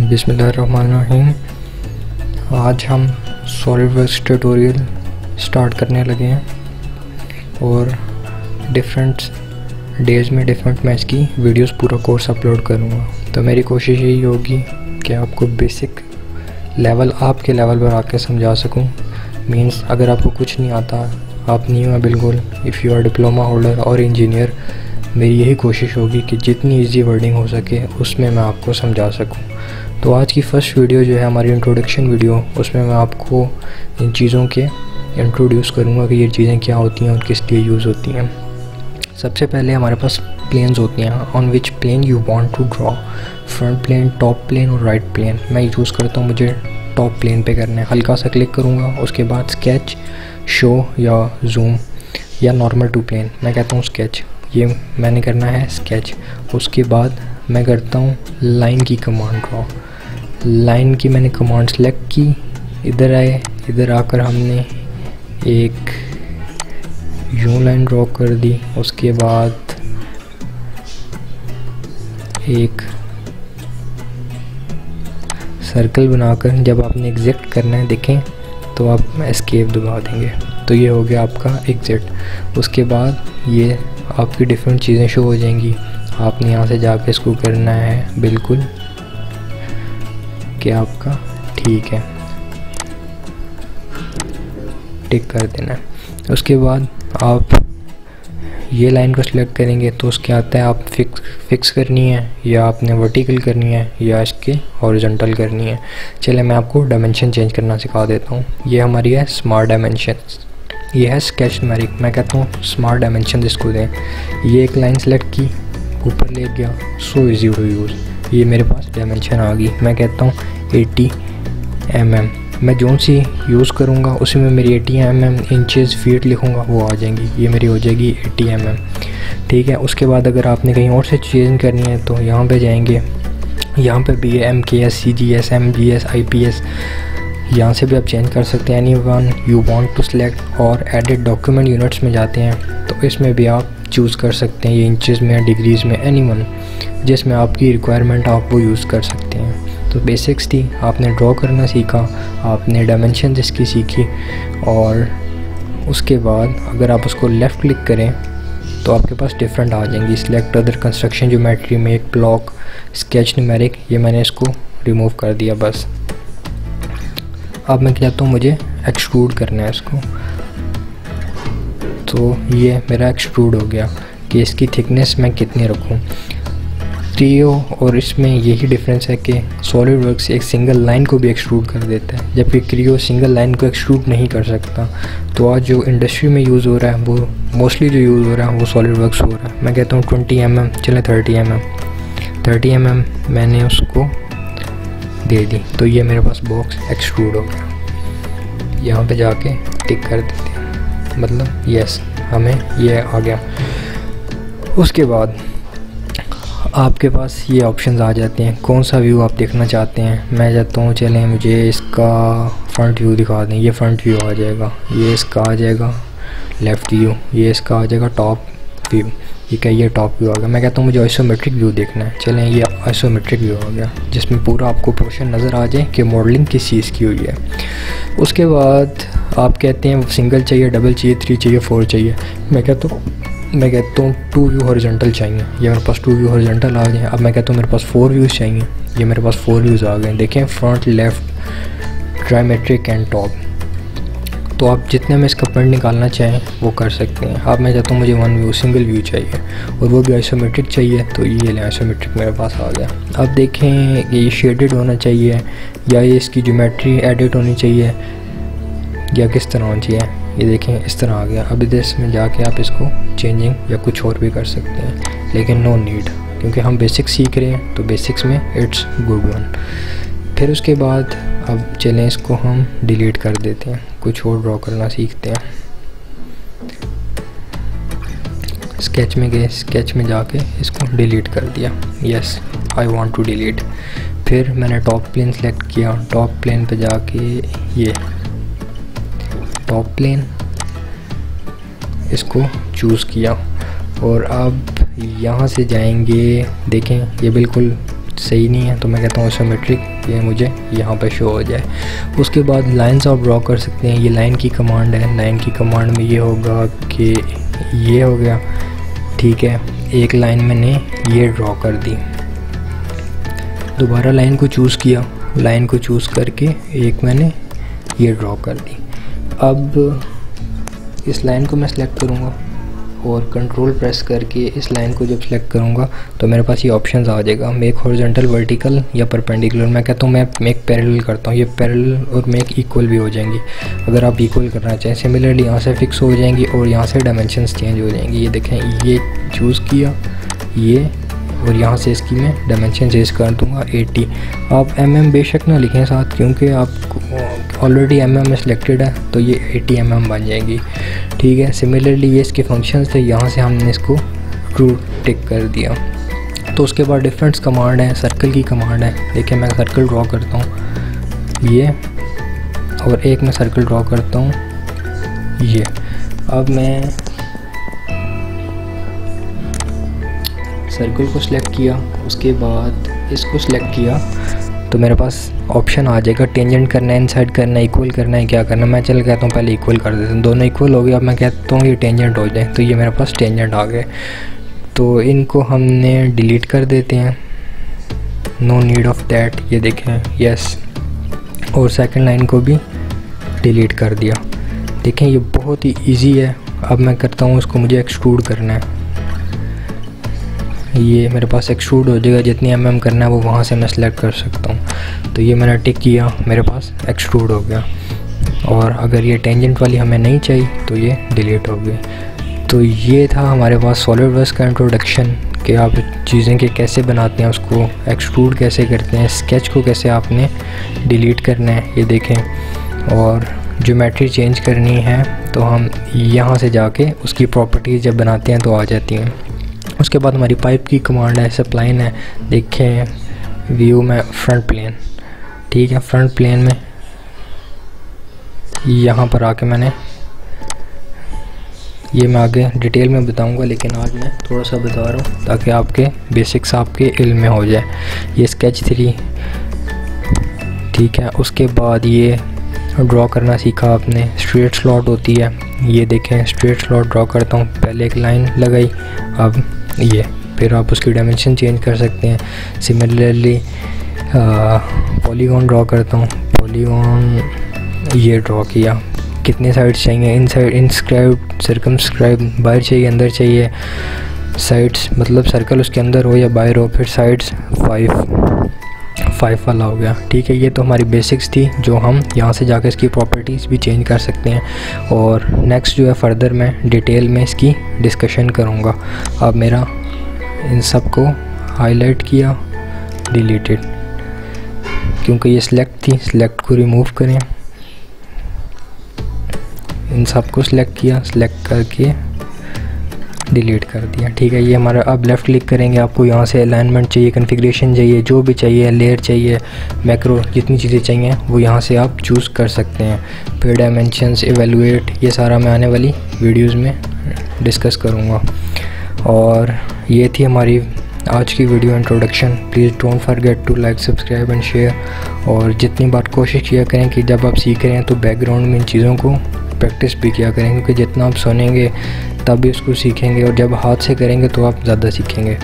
बिस्मिल्लाहिर्रहमानिर्रहीम। आज हम सॉलिडवर्क्स ट्यूटोरियल स्टार्ट करने लगे हैं और डिफरेंट डेज़ में डिफरेंट मैं इसकी वीडियोस पूरा कोर्स अपलोड करूँगा। तो मेरी कोशिश यही होगी कि आपको बेसिक लेवल आपके लेवल पर आके समझा सकूँ। मींस अगर आपको कुछ नहीं आता, आप न्यू है बिल्कुल, if you are diploma holder और इंजीनियर, मेरी यही कोशिश होगी कि जितनी इजी वर्डिंग हो सके उसमें मैं आपको समझा सकूं। तो आज की फ़र्स्ट वीडियो जो है हमारी इंट्रोडक्शन वीडियो, उसमें मैं आपको इन चीज़ों के इंट्रोड्यूस करूंगा कि ये चीज़ें क्या होती हैं और किस लिए यूज़ होती हैं। सबसे पहले हमारे पास प्लेन्स होती हैं, on which plane you want to draw, front plane, top plane और राइट प्लेन। मैं यूज़ करता हूँ, मुझे टॉप प्लेन पे करना है। हल्का सा क्लिक करूँगा, उसके बाद स्केच, शो या जूम या नॉर्मल टू प्लेन। मैं कहता हूँ स्केच, ये मैंने करना है स्केच। उसके बाद मैं करता हूँ लाइन की कमांड ड्रॉ। लाइन की मैंने कमांड सेलेक्ट की, इधर आए, इधर आकर हमने एक यूं लाइन ड्रॉ कर दी। उसके बाद एक सर्कल बनाकर जब आपने एग्जैक्ट करना है, देखें तो आप एस्केप दबा देंगे, तो ये हो गया आपका एग्जैक्ट। उसके बाद ये आपकी डिफरेंट चीज़ें शो हो जाएंगी। आपने यहाँ से जाके इसको करना है बिल्कुल कि आपका ठीक है, टिक कर देना है। उसके बाद आप ये लाइन को सिलेक्ट करेंगे तो उसके आता है आप फिक्स करनी है या आपने वर्टिकल करनी है या इसके हॉरिजॉन्टल करनी है। चलिए मैं आपको डायमेंशन चेंज करना सिखा देता हूँ। ये हमारी है स्मार्ट डायमेंशन, ये है स्केच न्यूमेरिक। मैं कहता हूँ स्मार्ट डायमेंशन इसको दें। ये एक लाइन सेलेक्ट की, ऊपर ले गया, सो इजी टू यूज़। ये मेरे पास डायमेंशन आ गई। मैं कहता हूँ 80 mm। मैं जो सी यूज़ करूँगा उसी में मेरी 80 mm, इंचेस, फीट लिखूँगा, वो आ जाएंगी। ये मेरी हो जाएगी 80 mm, ठीक है। उसके बाद अगर आपने कहीं और से चेंज करनी है तो यहाँ पे जाएंगे, यहाँ पे भी है MKS, CGS, MGS, IPS, यहाँ से भी आप चेंज कर सकते हैं। Any one you want to select. और एडिट डॉक्यूमेंट यूनिट्स में जाते हैं तो इसमें भी आप चूज़ कर सकते हैं, ये इंचेस में, डिग्रीज़ में, एनी वन जिसमें आपकी रिक्वायरमेंट आप वो यूज़ कर सकते हैं। तो बेसिक्स थी, आपने ड्रॉ करना सीखा, आपने डायमेंशन इसकी सीखी, और उसके बाद अगर आप उसको लेफ़्ट क्लिक करें तो आपके पास डिफरेंट आ जाएंगी। Select other construction geometry, make block, sketch numeric, ये मैंने इसको रिमूव कर दिया बस। अब मैं कहता हूँ मुझे एक्सट्रूड करना है इसको, तो ये मेरा एक्सट्रूड हो गया कि इसकी थिकनेस मैं कितनी रखूँ। क्रियो और इसमें यही डिफरेंस है कि सॉलिडवर्क्स एक सिंगल लाइन को भी एक्सट्रूड कर देता है, जबकि क्रियो सिंगल लाइन को एक्सट्रूड नहीं कर सकता। तो आज जो इंडस्ट्री में यूज़ हो रहा है, वो मोस्टली जो यूज़ हो रहा है वो सॉलिडवर्क्स हो रहा है। मैं कहता हूँ 20 mm, चले 30 mm मैंने उसको दे दी, तो ये मेरे पास बॉक्स एक्सट्रूड हो गया। यहाँ पे जाके टिक कर देते हैं, मतलब यस, हमें ये आ गया। उसके बाद आपके पास ये ऑप्शंस आ जाते हैं, कौन सा व्यू आप देखना चाहते हैं। मैं चाहता हूँ चलें मुझे इसका फ्रंट व्यू दिखा दें, ये फ्रंट व्यू आ जाएगा। ये इसका आ जाएगा लेफ़्ट व्यू, ये इसका आ जाएगा टॉप व्यू। ये क्या, ये टॉप व्यू आ गया। मैं कहता हूँ मुझे आइसोमेट्रिक व्यू देखना है, चलें ये आइसोमेट्रिक व्यू आ गया, जिसमें पूरा आपको पोर्शन नज़र आ जाए कि मॉडलिंग किस चीज़ की हुई है। उसके बाद आप कहते हैं सिंगल चाहिए, डबल चाहिए, 3 चाहिए, 4 चाहिए। मैं कहता हूँ 2 व्यू हॉरिजॉन्टल चाहिए, ये मेरे पास 2 व्यू हॉरिजॉन्टल आ गए। अब मैं कहता हूँ मेरे पास 4 व्यूज़ चाहिए, ये मेरे पास 4 व्यूज़ आ गए। देखें front, left, trimetric and top. तो आप जितने में इसका प्रिंट निकालना चाहें वो कर सकते हैं। अब मैं चाहता हूँ मुझे 1 व्यू, सिंगल व्यू चाहिए, और वो भी आइसोमेट्रिक चाहिए, तो ये ले आइसोमेट्रिक मेरे पास आ गया। अब देखें ये शेडेड होना चाहिए या ये इसकी ज्योमेट्री एडिट होनी चाहिए या किस तरह होनी चाहिए। ये देखें इस तरह आ गया। अब इसमें जाके आप इसको चेंजिंग या कुछ और भी कर सकते हैं, लेकिन नो नीड, क्योंकि हम बेसिक्स सीख रहे हैं, तो बेसिक्स में इट्स गुड वन। फिर उसके बाद अब चलें इसको हम डिलीट कर देते हैं, कुछ और ड्रॉ करना सीखते हैं। स्केच में गए, स्केच में जाके इसको डिलीट कर दिया, yes I want to delete. फिर मैंने टॉप प्लेन सेलेक्ट किया, टॉप प्लेन पे जाके ये टॉप प्लेन इसको चूज़ किया, और अब यहाँ से जाएंगे, देखें ये बिल्कुल सही नहीं है, तो मैं कहता हूँ आइसोमेट्रिक, ये मुझे यहाँ पे शो हो जाए। उसके बाद लाइंस आप ड्रॉ कर सकते हैं। ये लाइन की कमांड है। लाइन की कमांड में ये होगा कि ये हो गया, ठीक है, एक लाइन मैंने ये ड्रॉ कर दी। दोबारा लाइन को चूज़ किया, लाइन को चूज़ करके एक मैंने ये ड्रॉ कर दी। अब इस लाइन को मैं सिलेक्ट करूँगा और कंट्रोल प्रेस करके इस लाइन को जब सिलेक्ट करूँगा तो मेरे पास ये ऑप्शंस आ जाएगा, मेक हॉरिजॉन्टल, वर्टिकल या परपेंडिकुलर। मैं कहता हूँ मैं मेक पैरेलल करता हूँ। ये पैरेलल और मेक इक्वल भी हो जाएंगी अगर आप इक्वल करना चाहें। सिमिलरली यहाँ से फिक्स हो जाएंगी और यहाँ से डायमेंशंस चेंज हो जाएंगी। ये देखें, ये चूज़ किया ये, और यहाँ से इसकी मैं डायमेंशन चेंज कर दूँगा 80। आप mm बेशक ना लिखें साथ, क्योंकि आप ऑलरेडी mm में सिलेक्टेड है, तो ये 80 mm बन जाएगी, ठीक है। सिमिलरली ये इसके फंक्शंस थे, यहाँ से हमने इसको ट्रू टिक कर दिया। तो उसके बाद डिफरेंट कमांड है, सर्कल की कमांड है। देखिए मैं सर्कल ड्रॉ करता हूँ ये, और एक मैं सर्कल ड्रॉ करता हूँ ये। अब मैं सर्कल को सिलेक्ट किया, उसके बाद इसको सिलेक्ट किया, तो मेरे पास ऑप्शन आ जाएगा टेंजेंट करना है, इनसाइड करना है, इक्वल करना है, क्या करना है। मैं चल कहता हूँ पहले इक्वल कर देते हैं, दोनों इक्वल हो गए। अब मैं कहता हूँ ये टेंजेंट हो जाए, तो ये मेरे पास टेंजेंट आ गए। तो इनको हमने डिलीट कर देते हैं, नो नीड ऑफ दैट, ये देखें, यस। और सेकंड लाइन को भी डिलीट कर दिया। देखें ये बहुत ही ईजी है। अब मैं करता हूँ इसको, मुझे एक्सट्रूड करना है, ये मेरे पास एक्सट्रूड हो जाएगा। जितनी mm करना है वो वहाँ से मैं सिलेक्ट कर सकता हूँ। तो ये मैंने टिक किया, मेरे पास एक्सट्रूड हो गया। और अगर ये टेंजेंट वाली हमें नहीं चाहिए तो ये डिलीट हो गई। तो ये था हमारे पास सॉलिडवर्क्स का इंट्रोडक्शन, कि आप चीज़ें के कैसे बनाते हैं, उसको एक्सट्रूड कैसे करते हैं, स्केच को कैसे आपने डिलीट करना है, ये देखें। और ज्योमेट्री चेंज करनी है तो हम यहाँ से जाके उसकी प्रॉपर्टीज़ जब बनाते हैं तो आ जाती हैं। उसके बाद हमारी पाइप की कमांड है, सप्लाइन है। देखें व्यू में फ्रंट प्लेन, ठीक है, फ्रंट प्लेन में यहाँ पर आके मैंने, ये मैं आगे डिटेल में बताऊंगा, लेकिन आज मैं थोड़ा सा बता रहा हूँ ताकि आपके बेसिक्स आपके इल्म में हो जाए। ये स्केच 3, ठीक है। उसके बाद ये ड्रॉ करना सीखा आपने, स्ट्रेट स्लॉट होती है, ये देखें स्ट्रेट स्लॉट ड्रॉ करता हूँ। पहले एक लाइन लगाई, अब ये, फिर आप उसकी डायमेंशन चेंज कर सकते हैं। सिमिलरली पॉलीगॉन ड्रॉ करता हूँ, पॉलीगॉन ये ड्रॉ किया, कितने साइड्स चाहिए, इनसाइड, इनस्क्राइब, सर्कमस्क्राइब, बाहर चाहिए, अंदर चाहिए, साइड्स मतलब सर्कल उसके अंदर हो या बाहर हो, फिर साइड्स 5 वाला हो गया, ठीक है। ये तो हमारी बेसिक्स थी जो हम यहाँ से जाकर इसकी प्रॉपर्टीज़ भी चेंज कर सकते हैं। और नेक्स्ट जो है फर्दर मैं डिटेल में इसकी डिस्कशन करूँगा। अब मेरा इन सब को हाईलाइट किया, डिलीटेड, क्योंकि ये सिलेक्ट थी, सिलेक्ट को रिमूव करें, इन सब को सिलेक्ट किया, सिलेक्ट करके डिलीट कर दिया, ठीक है। ये हमारा, अब लेफ़्ट क्लिक करेंगे, आपको यहाँ से अलाइनमेंट चाहिए, कॉन्फ़िगरेशन चाहिए, जो भी चाहिए, लेयर चाहिए, मैक्रो, जितनी चीज़ें चाहिए वो यहाँ से आप चूज़ कर सकते हैं। फिर डायमेंशंस, इवेलुएट, ये सारा मैं आने वाली वीडियोस में डिस्कस करूँगा। और ये थी हमारी आज की video introduction. Please don't forget to like, subscribe and share. और जितनी बार कोशिश किया करें कि जब आप सीख रहे हैं तो बैकग्राउंड में इन चीज़ों को प्रैक्टिस भी किया करें, क्योंकि जितना आप सुनेंगे तभी उसको सीखेंगे, और जब हाथ से करेंगे तो आप ज़्यादा सीखेंगे।